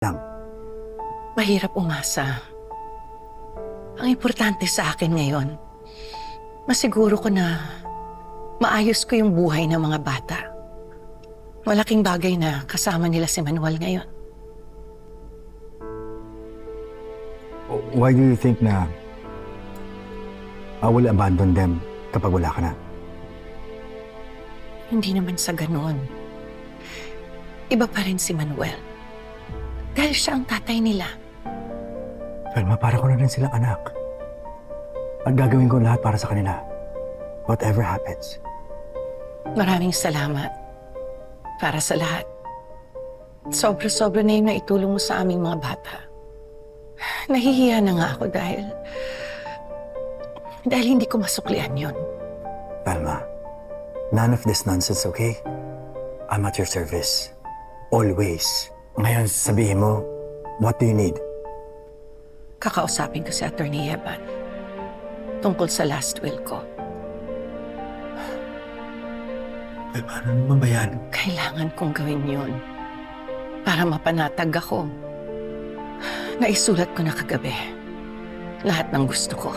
lang. Mahirap umasa. Ang importante sa akin ngayon, masiguro ko na maayos ko yung buhay ng mga bata. Malaking bagay na kasama nila si Manuel ngayon. Why do you think na I will abandon them kapag wala ka na? Hindi naman sa ganun. Iba pa rin si Manuel. Dahil siya ang tatay nila. Velma, para ko na rin silang anak. At gagawin ko lahat para sa kanila. Whatever happens. Maraming salamat para sa lahat. Sobra-sobra na yung naitulong mo sa aming mga bata. Nahihiya na nga ako dahil hindi ko masuklian yun. Velma, none of this nonsense, okay? I'm at your service. Always. Ngayon, sabihin mo, what do you need? Kakausapin ko si Attorney Yeban tungkol sa last will ko. Velma, ano naman ba yan? Kailangan kong gawin yun para mapanatag ako. Naisulat ko na kagabi lahat ng gusto ko.